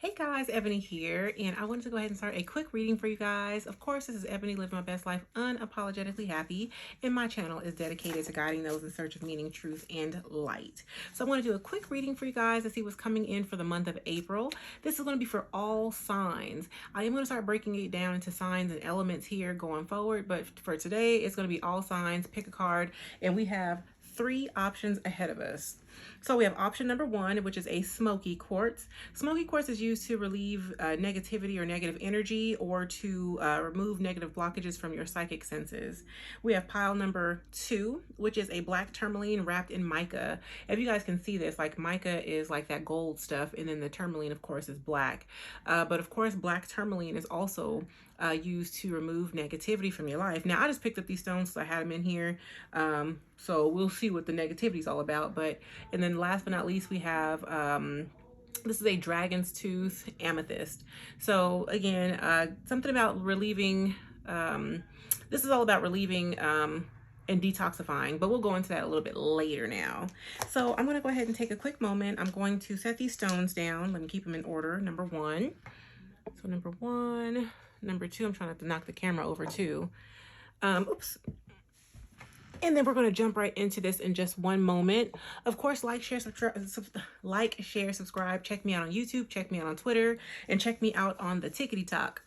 Hey guys, Ebony here, and I wanted to go ahead and start a quick reading for you guys. Of course, this is Ebony living my best life unapologetically happy, and my channel is dedicated to guiding those in search of meaning, truth, and light. So I'm going to do a quick reading for you guys to see what's coming in for the month of April. This is going to be for all signs. I am going to start breaking it down into signs and elements here going forward, but for today, it's going to be all signs. Pick a card, and we have 3 options ahead of us. So we have option number 1, which is a smoky quartz. Smoky quartz is used to relieve negativity or negative energy, or to remove negative blockages from your psychic senses. We have pile number 2, which is a black tourmaline wrapped in mica. If you guys can see this, like mica is like that gold stuff, and then the tourmaline, of course, is black. But of course, black tourmaline is also used to remove negativity from your life. Now, I just picked up these stones, so I had them in here. So we'll see what the negativity is all about. And then last but not least, we have this is a dragon's tooth amethyst. So again, something about relieving. This is all about relieving and detoxifying, but we'll go into that a little bit later now. So I'm going to go ahead and take a quick moment. I'm going to set these stones down. Let me keep them in order. Number 1. So number 1, number 2. I'm trying not to knock the camera over too. Oops. And then we're going to jump right into this in just one moment. Of course, like, share, subscribe. Check me out on YouTube, check me out on Twitter, and check me out on the TikTok.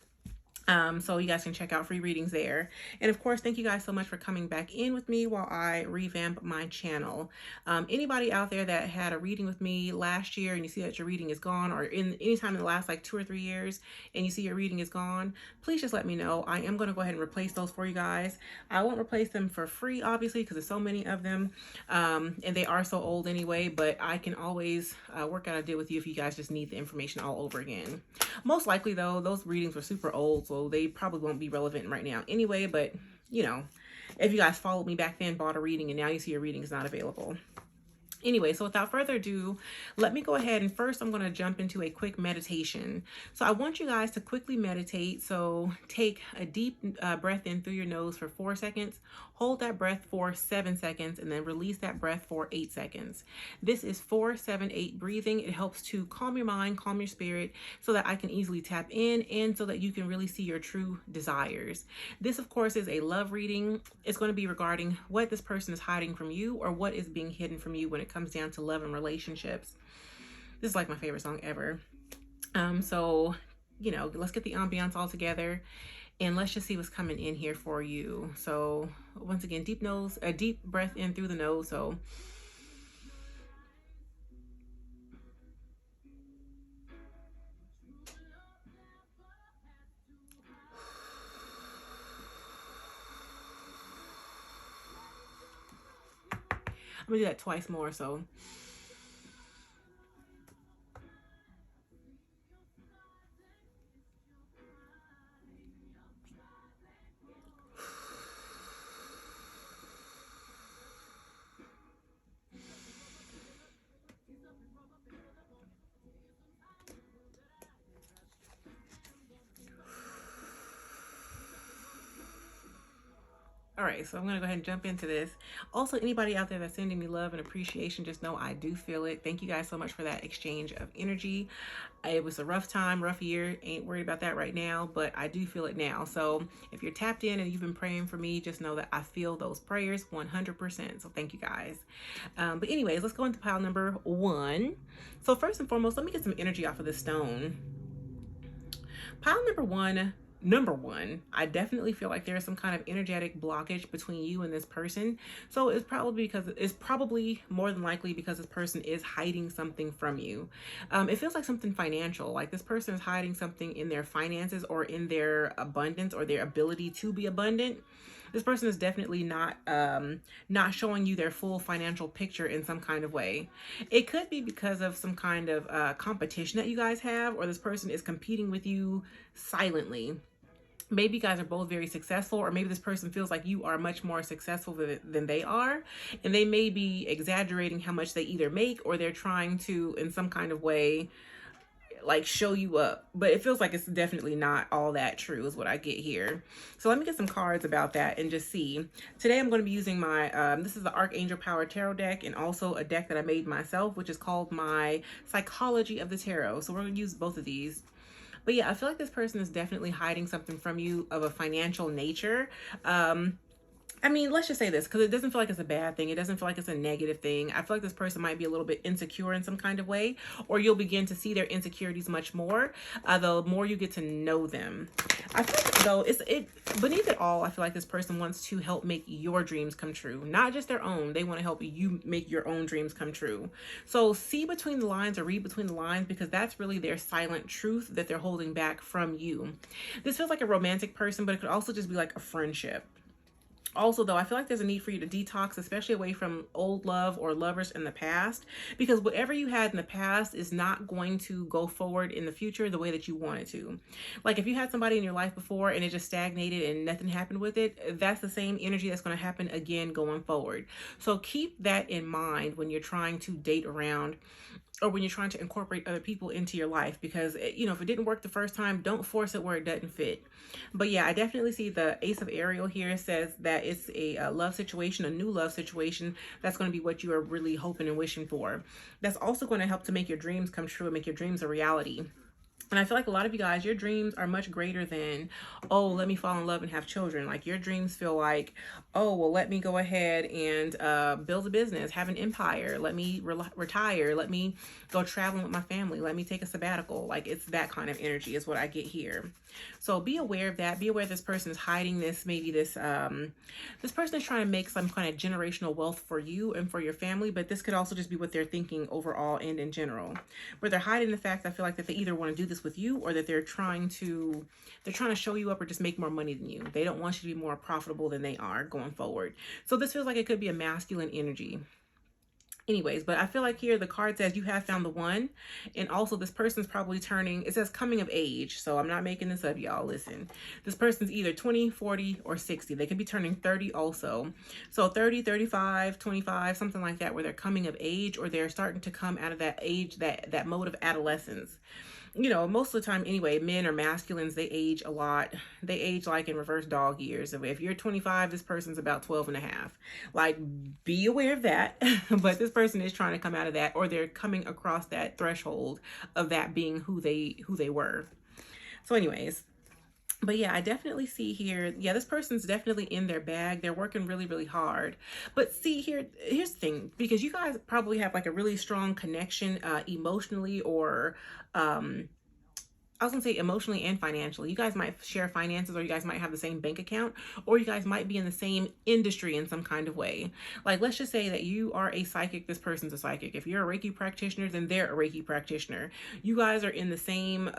So you guys can check out free readings there. And of course, thank you guys so much for coming back in with me while I revamp my channel. Anybody out there that had a reading with me last year and you see that your reading is gone, or in any time in the last like 2 or 3 years and you see your reading is gone, please just let me know. I am going to go ahead and replace those for you guys. I won't replace them for free, obviously, because there's so many of them, and they are so old anyway, but I can always work out a deal with you if you guys just need the information all over again. Most likely though, those readings were super old, so they probably won't be relevant right now anyway, but you know, if you guys followed me back then, bought a reading, and now you see your reading is not available. Anyway, so without further ado, let me go ahead and first I'm going to jump into a quick meditation. So I want you guys to quickly meditate. So take a deep breath in through your nose for 4 seconds, hold that breath for 7 seconds, and then release that breath for 8 seconds. This is 4-7-8 breathing. It helps to calm your mind, calm your spirit, so that I can easily tap in and so that you can really see your true desires. This, of course, is a love reading. It's going to be regarding what this person is hiding from you, or what is being hidden from you when it comes down to love and relationships. This is like my favorite song ever. So, you know, let's get the ambiance all together and let's just see what's coming in here for you. So once again, a deep breath in through the nose. So I'm gonna do that twice more. So all right, so I'm going to go ahead and jump into this. Also, anybody out there that's sending me love and appreciation, just know I do feel it. Thank you guys so much for that exchange of energy. It was a rough time, rough year. Ain't worried about that right now, but I do feel it now. So if you're tapped in and you've been praying for me, just know that I feel those prayers 100%. So thank you guys. But anyways, let's go into pile number 1. So first and foremost, let me get some energy off of this stone. Pile number 1. Number 1, I definitely feel like there's some kind of energetic blockage between you and this person. So it's probably more than likely because this person is hiding something from you. It feels like something financial, like this person is hiding something in their finances, or in their abundance, or their ability to be abundant. This person is definitely not showing you their full financial picture in some kind of way. It could be because of some kind of competition that you guys have, or this person is competing with you silently. Maybe you guys are both very successful, or maybe this person feels like you are much more successful than they are, and they may be exaggerating how much they either make, or they're trying to, in some kind of way, like show you up, but it feels like it's definitely not all that true is what I get here. So let me get some cards about that and just see. Today I'm going to be using my this is the Archangel Power Tarot deck, and also a deck that I made myself, which is called my Psychology of the Tarot. So we're going to use both of these. But yeah, I feel like this person is definitely hiding something from you of a financial nature. I mean, let's just say this, because it doesn't feel like it's a bad thing. It doesn't feel like it's a negative thing. I feel like this person might be a little bit insecure in some kind of way, or you'll begin to see their insecurities much more the more you get to know them. I feel like, though, beneath it all, I feel like this person wants to help make your dreams come true, not just their own. They want to help you make your own dreams come true. So see between the lines, or read between the lines, because that's really their silent truth that they're holding back from you. This feels like a romantic person, but it could also just be like a friendship. Also, though, I feel like there's a need for you to detox, especially away from old love or lovers in the past, because whatever you had in the past is not going to go forward in the future the way that you want it to. Like if you had somebody in your life before and it just stagnated and nothing happened with it, that's the same energy that's going to happen again going forward. So keep that in mind when you're trying to date around, or when you're trying to incorporate other people into your life, because, you know, if it didn't work the first time, don't force it where it doesn't fit. But yeah, I definitely see the Ace of Ariel here says that it's a love situation, a new love situation. That's going to be what you are really hoping and wishing for. That's also going to help to make your dreams come true and make your dreams a reality. And I feel like a lot of you guys, your dreams are much greater than, oh, let me fall in love and have children. Like your dreams feel like, oh, well, let me go ahead and build a business, have an empire. Let me retire. Let me go traveling with my family. Let me take a sabbatical. Like it's that kind of energy is what I get here. So be aware of that. Be aware this person is hiding this. Maybe this person is trying to make some kind of generational wealth for you and for your family, but this could also just be what they're thinking overall and in general. Where they're hiding the fact, I feel like, that they either want to do this with you, or that they're trying to show you up or just make more money than you. They don't want you to be more profitable than they are going forward. So this feels like it could be a masculine energy. Anyways, but I feel like here the card says you have found the one, and also this person's probably turning, it says coming of age, so I'm not making this up, y'all. Listen, this person's either 20, 40, or 60. They could be turning 30 also. So 30, 35, 25, something like that, where they're coming of age, or they're starting to come out of that age, that mode of adolescence. You know, most of the time anyway, men or masculines, they age a lot. They age like in reverse dog years. If you're 25, this person's about 12 and a half. Like, be aware of that. But this person is trying to come out of that, or they're coming across that threshold of that being who they were. So anyways, but yeah, I definitely see here, yeah, this person's definitely in their bag. They're working really, really hard. But see here's the thing, because you guys probably have like a really strong connection emotionally, or I was gonna say emotionally and financially. You guys might share finances, or you guys might have the same bank account, or you guys might be in the same industry in some kind of way. Like, let's just say that you are a psychic, this person's a psychic. If you're a Reiki practitioner, then they're a Reiki practitioner. You guys are in the same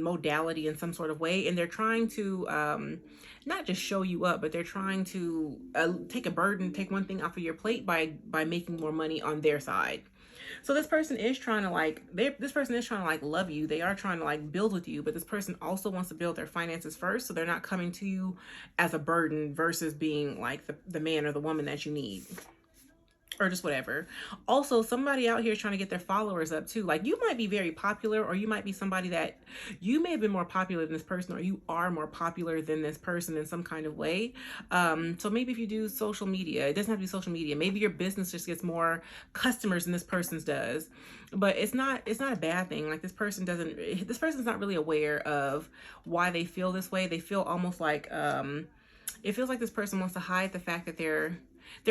modality in some sort of way, and they're trying to not just show you up, but they're trying to take a burden, take one thing off of your plate by making more money on their side. So this person is trying to love you. They are trying to build with you, but this person also wants to build their finances first. So they're not coming to you as a burden versus being like the man or the woman that you need, or just whatever. Also, somebody out here is trying to get their followers up too. Like, you might be very popular, or you might be somebody that you may have been more popular than this person, or you are more popular than this person in some kind of way. So maybe if you do social media, it doesn't have to be social media. Maybe your business just gets more customers than this person's does. But it's not a bad thing. Like, this person's not really aware of why they feel this way. They feel almost like it feels like this person wants to hide the fact that they're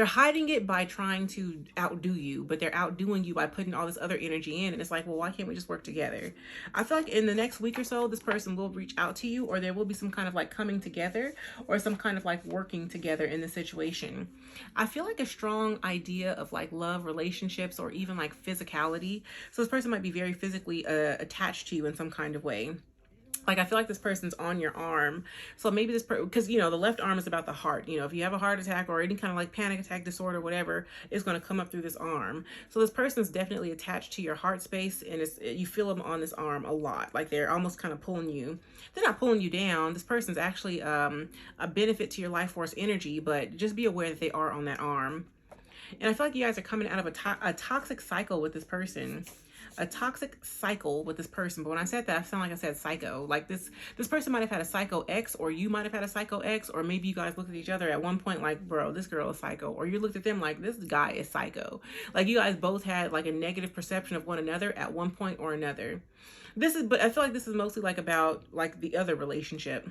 hiding it by trying to outdo you, but they're outdoing you by putting all this other energy in. And it's like, well, why can't we just work together? I feel like in the next week or so, this person will reach out to you, or there will be some kind of coming together, or some kind of working together in the situation. I feel like a strong idea of love, relationships, or even physicality. So this person might be very physically attached to you in some kind of way. Like, I feel like this person's on your arm. So maybe because, the left arm is about the heart. If you have a heart attack or any kind of panic attack disorder, whatever, it's going to come up through this arm. So this person's definitely attached to your heart space, and you feel them on this arm a lot. Like, they're almost kind of pulling you. They're not pulling you down. This person's actually a benefit to your life force energy, but just be aware that they are on that arm. And I feel like you guys are coming out of a toxic cycle with this person. a toxic cycle with this person. But when I said that, I sound like I said psycho. Like this person might have had a psycho ex, or you might have had a psycho ex, or maybe you guys looked at each other at one point like, bro, this girl is psycho, or you looked at them like, this guy is psycho. Like you guys both had like a negative perception of one another at one point or another. But I feel like this is mostly like about like the other relationship.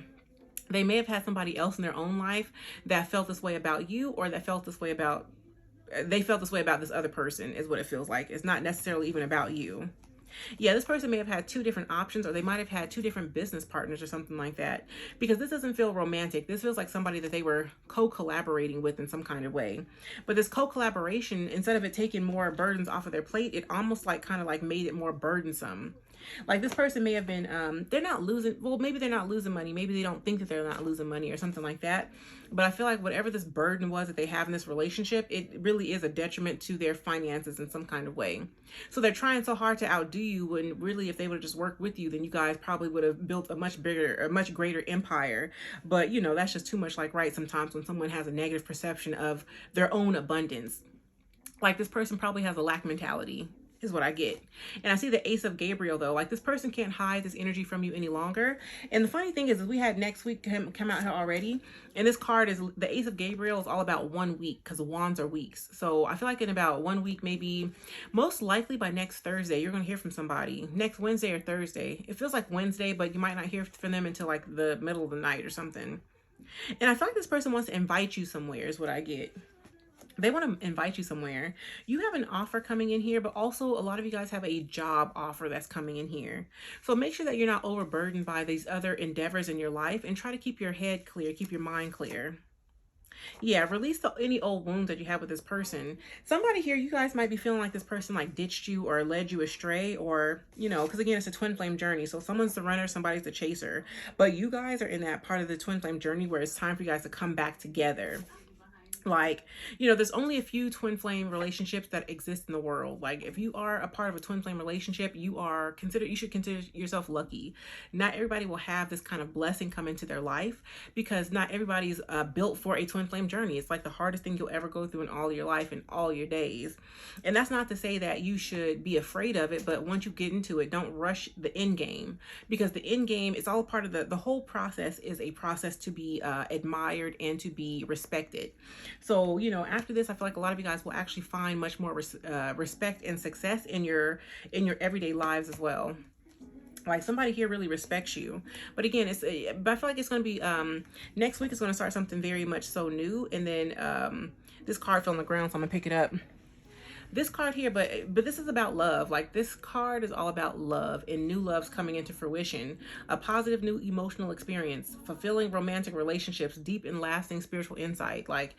They may have had somebody else in their own life that felt this way about you, or that felt this way about, they felt this way about this other person, is what it feels like. It's not necessarily even about you. Yeah, this person may have had two different options, or they might have had two different business partners or something like that, because this doesn't feel romantic. This feels like somebody that they were co-collaborating with in some kind of way. But this co-collaboration, instead of it taking more burdens off of their plate, it almost like kind of like made it more burdensome. Like this person may have been, they're not losing, well, maybe they're not losing money. Maybe they don't think that they're not losing money or something like that. But I feel like whatever this burden was that they have in this relationship, it really is a detriment to their finances in some kind of way. So they're trying so hard to outdo you, when really if they would have just worked with you, then you guys probably would have built a much bigger, a much greater empire. But you know, that's just too much like right sometimes when someone has a negative perception of their own abundance. Like this person probably has a lack mentality, is what I get. And I see the Ace of Gabriel though. Like this person can't hide this energy from you any longer. And the funny thing is we had next week come out here already. And this card is, the Ace of Gabriel is all about 1 week, because the wands are weeks. So I feel like in about 1 week, maybe most likely by next Thursday, you're going to hear from somebody. Next Wednesday or Thursday. It feels like Wednesday, but you might not hear from them until like the middle of the night or something. And I feel like this person wants to invite you somewhere, is what I get. They want to invite you somewhere. You have an offer coming in here, but also a lot of you guys have a job offer that's coming in here. So make sure that you're not overburdened by these other endeavors in your life, and try to keep your head clear, keep your mind clear. Yeah, release any old wounds that you have with this person. Somebody here, you guys might be feeling like this person like ditched you or led you astray, or, you know, because again, it's a twin flame journey. So someone's the runner, somebody's the chaser. But you guys are in that part of the twin flame journey where it's time for you guys to come back together. Like, you know, there's only a few twin flame relationships that exist in the world. Like if you are a part of a twin flame relationship, you should consider yourself lucky. Not everybody will have this kind of blessing come into their life, because not everybody's built for a twin flame journey. It's like the hardest thing you'll ever go through in all your life and all your days. And that's not to say that you should be afraid of it, but once you get into it, don't rush the end game, because the end game is all part of the whole process is a process to be admired and to be respected. So, you know, after this, I feel like a lot of you guys will actually find much more respect and success in your everyday lives as well. Like somebody here really respects you. But again, but I feel like it's going to be, next week is going to start something very much so new. And then this card fell on the ground, so I'm going to pick it up. This card here, but this is about love. Like this card is all about love and new loves coming into fruition, a positive new emotional experience, fulfilling romantic relationships, deep and lasting spiritual insight. Like,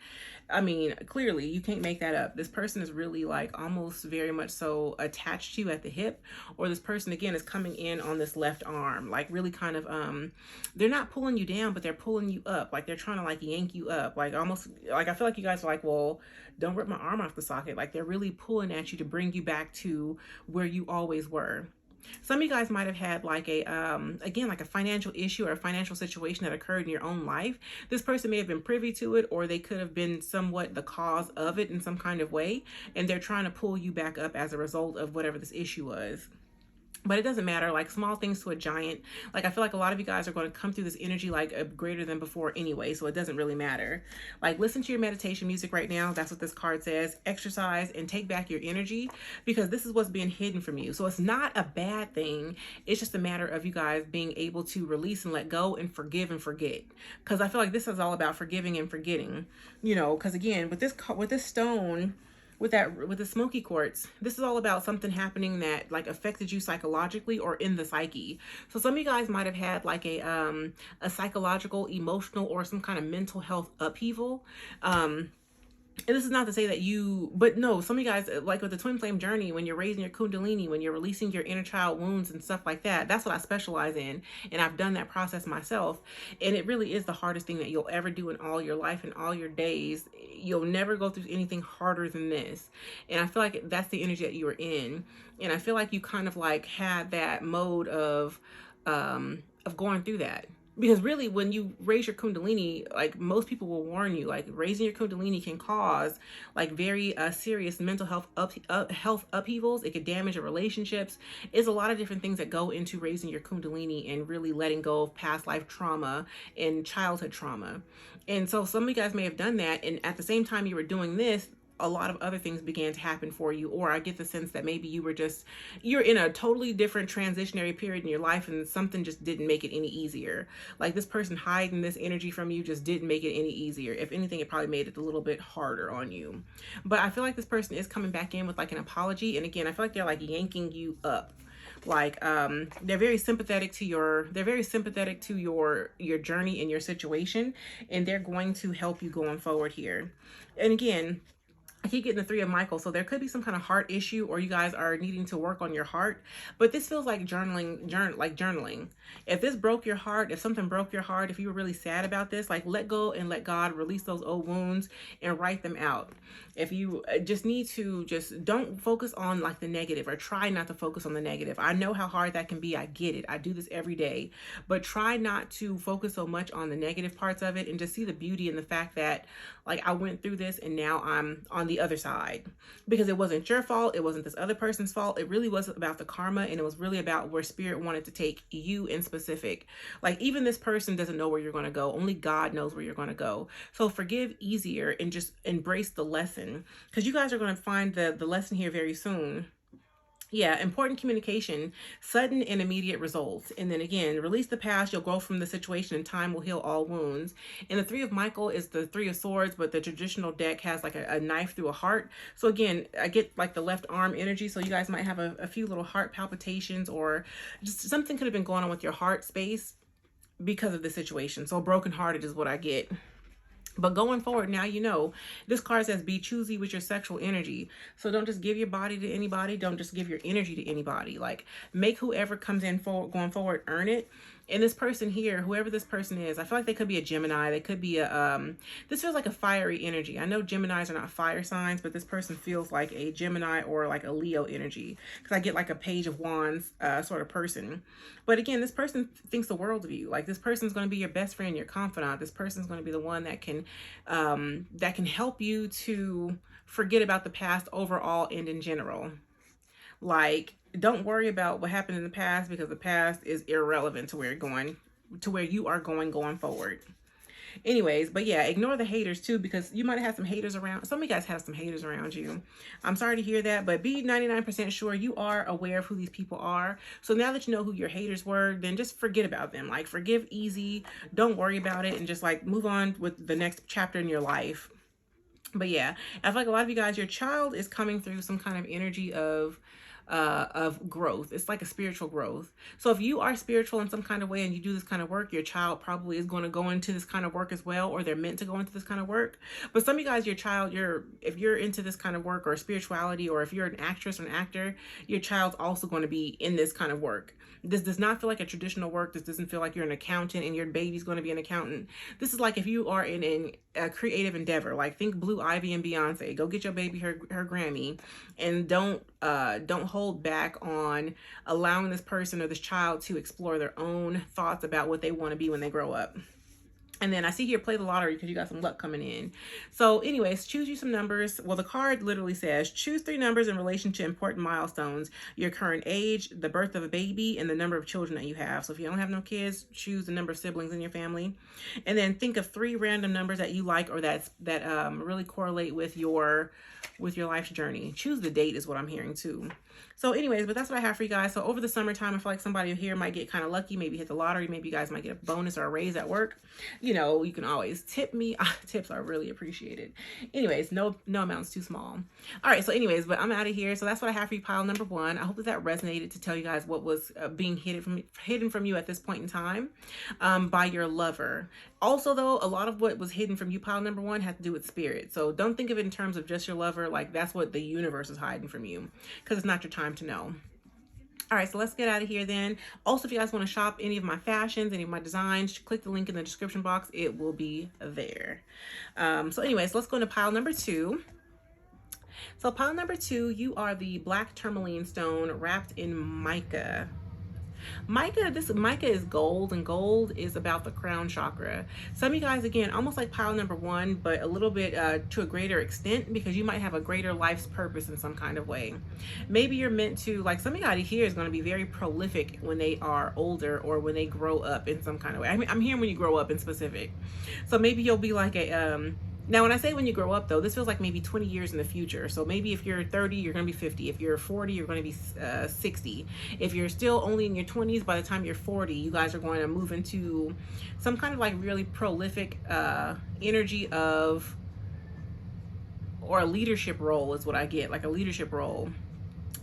I mean, clearly you can't make that up. This person is really like almost very much so attached to you at the hip, or this person again is coming in on this left arm, like really kind of, they're not pulling you down, but they're pulling you up. Like they're trying to like yank you up, like almost like, I feel like you guys are like, well, don't rip my arm off the socket. Like they're really pulling at you to bring you back to where you always were. Some of you guys might have had like a, again, like a financial issue or a financial situation that occurred in your own life. This person may have been privy to it, or they could have been somewhat the cause of it in some kind of way. And they're trying to pull you back up as a result of whatever this issue was. But it doesn't matter, like small things to a giant. Like I feel like a lot of you guys are going to come through this energy like greater than before anyway, so it doesn't really matter. Like listen to your meditation music right now. That's what this card says. Exercise and take back your energy, because this is what's being hidden from you. So it's not a bad thing. It's just a matter of you guys being able to release and let go and forgive and forget. Because I feel like this is all about forgiving and forgetting, you know, because again, with this stone, with the smoky quartz, this is all about something happening that like affected you psychologically or in the psyche. So some of you guys might have had like a psychological, emotional, or some kind of mental health upheaval. And this is not to say that but no, some of you guys, like with the twin flame journey, when you're raising your kundalini, when you're releasing your inner child wounds and stuff like that, that's what I specialize in. And I've done that process myself. And it really is the hardest thing that you'll ever do in all your life and all your days. You'll never go through anything harder than this. And I feel like that's the energy that you were in. And I feel like you kind of like had that mode of going through that. because really when you raise your kundalini, like most people will warn you, like raising your kundalini can cause like very serious mental health upheavals. It could damage your relationships. It's a lot of different things that go into raising your kundalini and really letting go of past life trauma and childhood trauma. And so some of you guys may have done that, and at the same time you were doing this, a lot of other things began to happen for you. Or I get the sense that maybe you're in a totally different transitionary period in your life and something just didn't make it any easier. Like this person hiding this energy from you just didn't make it any easier. If anything, it probably made it a little bit harder on you. But I feel like this person is coming back in with like an apology. And again, I feel like they're like yanking you up. Like they're very sympathetic to your journey and your situation, and they're going to help you going forward here. And again, I keep getting the Three of Michael, so there could be some kind of heart issue, or you guys are needing to work on your heart. But this feels like journaling. If this broke your heart, if something broke your heart, if you were really sad about this, like let go and let God release those old wounds and write them out. If you just need to, just don't focus on like the negative, or try not to focus on the negative. I know how hard that can be. I get it. I do this every day. But try not to focus so much on the negative parts of it, and just see the beauty in the fact that like I went through this and now I'm on the other side, because it wasn't your fault. It wasn't this other person's fault. It really was about the karma, and it was really about where spirit wanted to take you in specific. Like even this person doesn't know where you're going to go. Only God knows where you're going to go. So forgive easier and just embrace the lesson, because you guys are going to find the lesson here very soon. Yeah, important communication, sudden and immediate results. And then again, release the past, you'll grow from the situation, and time will heal all wounds. And the Three of Michael is the Three of Swords, but the traditional deck has like a knife through a heart. So again, I get like the left arm energy. So you guys might have a few little heart palpitations, or just something could have been going on with your heart space because of the situation. So brokenhearted is what I get. But going forward, now you know, this card says be choosy with your sexual energy. So don't just give your body to anybody. Don't just give your energy to anybody. Like make whoever comes in going forward earn it. And this person here, whoever this person is, I feel like they could be a Gemini. They could be this feels like a fiery energy. I know Geminis are not fire signs, but this person feels like a Gemini or like a Leo energy, because I get like a Page of Wands sort of person. But again, this person thinks the world of you. Like this person's going to be your best friend, your confidant. This person's going to be the one that can help you to forget about the past overall and in general. Like, don't worry about what happened in the past, because the past is irrelevant to where you are going forward. Anyways, but yeah, ignore the haters too, because you might have some haters around. Some of you guys have some haters around you. I'm sorry to hear that, but be 99% sure you are aware of who these people are. So now that you know who your haters were, then just forget about them. Like forgive easy. Don't worry about it, and just like move on with the next chapter in your life. But yeah, I feel like a lot of you guys, your child is coming through some kind of energy of growth. It's like a spiritual growth. So if you are spiritual in some kind of way and you do this kind of work, your child probably is going to go into this kind of work as well, or they're meant to go into this kind of work. But some of you guys, your child, if you're into this kind of work or spirituality, or if you're an actress or an actor, your child's also going to be in this kind of work. This does not feel like a traditional work. This doesn't feel like you're an accountant and your baby's going to be an accountant. This is like if you are in a creative endeavor, like think Blue Ivy and Beyonce. Go get your baby her Grammy, and don't hold back on allowing this person or this child to explore their own thoughts about what they want to be when they grow up. And then I see here, play the lottery, because you got some luck coming in. So anyways, choose you some numbers. Well, the card literally says, choose 3 numbers in relation to important milestones: your current age, the birth of a baby, and the number of children that you have. So if you don't have no kids, choose the number of siblings in your family. And then think of 3 random numbers that you like, or that really correlate with your life's journey. Choose the date is what I'm hearing too. So anyways, but that's what I have for you guys. So over the summertime, I feel like somebody here might get kind of lucky, maybe hit the lottery. Maybe you guys might get a bonus or a raise at work. You know, you can always tip me. Tips are really appreciated. Anyways, no amount's too small. All right. So anyways, but I'm out of here. So that's what I have for you, pile number 1. I hope that resonated, to tell you guys what was being hidden from you at this point in time by your lover. Also, though, a lot of what was hidden from you, pile number 1, had to do with spirit. So don't think of it in terms of just your lover. Like that's what the universe is hiding from you, because it's not your time to know. All right, so let's get out of here then. Also, if you guys want to shop any of my fashions, any of my designs, click the link in the description box. It will be there. So anyways, let's go into pile number 2. So pile number 2, you are the black tourmaline stone wrapped in mica. Micah is gold, and gold is about the crown chakra. Some of you guys, again, almost like pile number one, but a little bit to a greater extent, because you might have a greater life's purpose in some kind of way. Maybe you're meant to, like, somebody here is going to be very prolific when they are older or when they grow up in some kind of way. I mean, I'm hearing when you grow up in specific. So maybe you'll be like now, when I say when you grow up, though, this feels like maybe 20 years in the future. So maybe if you're 30, you're going to be 50. If you're 40, you're going to be 60. If you're still only in your 20s, by the time you're 40, you guys are going to move into some kind of like really prolific energy of, or a leadership role is what I get, like a leadership role.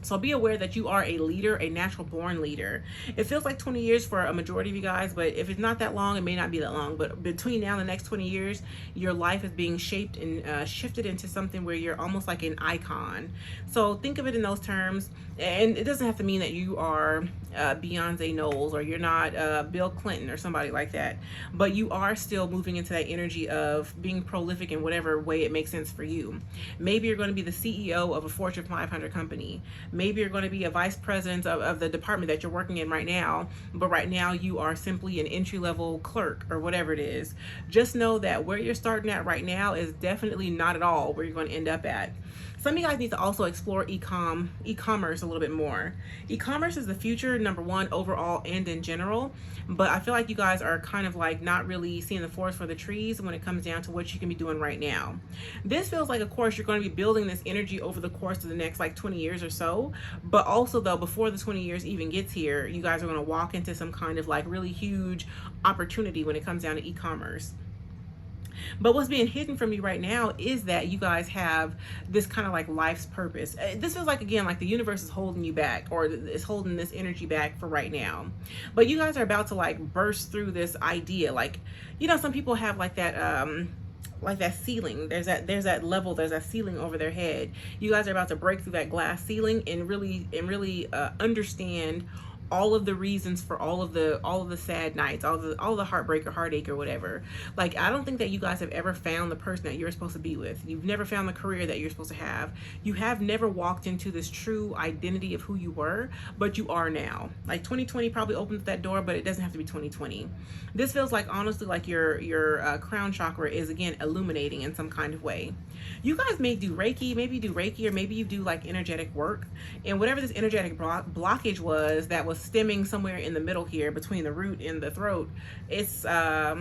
So be aware that you are a leader, a natural born leader. It feels like 20 years for a majority of you guys, but if it's not that long, it may not be that long. But between now and the next 20 years, your life is being shaped and shifted into something where you're almost like an icon. So think of it in those terms. And it doesn't have to mean that you are Beyonce Knowles, or you're not Bill Clinton or somebody like that. But you are still moving into that energy of being prolific in whatever way it makes sense for you. Maybe you're going to be the CEO of a Fortune 500 company. Maybe you're going to be a vice president of the department that you're working in right now, but right now you are simply an entry-level clerk or whatever it is. Just know that where you're starting at right now is definitely not at all where you're going to end up at. Some of you guys need to also explore e-commerce a little bit more. E-commerce is the future, number one, overall and in general. But I feel like you guys are kind of like not really seeing the forest for the trees when it comes down to what you can be doing right now. This feels like, of course, you're going to be building this energy over the course of the next like 20 years or so. But also, though, before the 20 years even gets here, you guys are going to walk into some kind of like really huge opportunity when it comes down to e-commerce. But what's being hidden from you right now is that you guys have this kind of like life's purpose. This feels like, again, like the universe is holding you back, or is holding this energy back for right now. But you guys are about to like burst through this idea. Like, you know, some people have like that ceiling. There's that level, there's that ceiling over their head. You guys are about to break through that glass ceiling and really understand all of the reasons for all of the sad nights, all the heartbreak or heartache or whatever. Like, I don't think that you guys have ever found the person that you're supposed to be with. You've never found the career that you're supposed to have. You have never walked into this true identity of who you were, but you are now. Like 2020 probably opened that door, but it doesn't have to be 2020. This feels like, honestly, like your crown chakra is again illuminating in some kind of way. You guys may do Reiki, or maybe you do like energetic work, and whatever this energetic blockage was that was stemming somewhere in the middle here between the root and the throat, it's I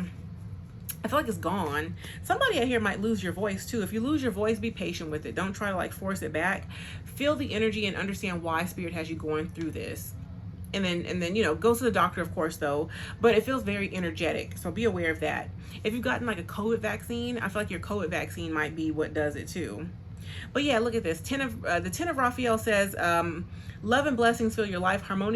feel like it's gone. Somebody out here might lose your voice too. If you lose your voice, be patient with it. Don't try to like force it back. Feel the energy and understand why spirit has you going through this. And then, you know, go to the doctor, of course, though. But it feels very energetic, so be aware of that. If you've gotten like a COVID vaccine, I feel like your COVID vaccine might be what does it too. But yeah, look at this. The 10 of Raphael says, love and blessings fill your life, harmonious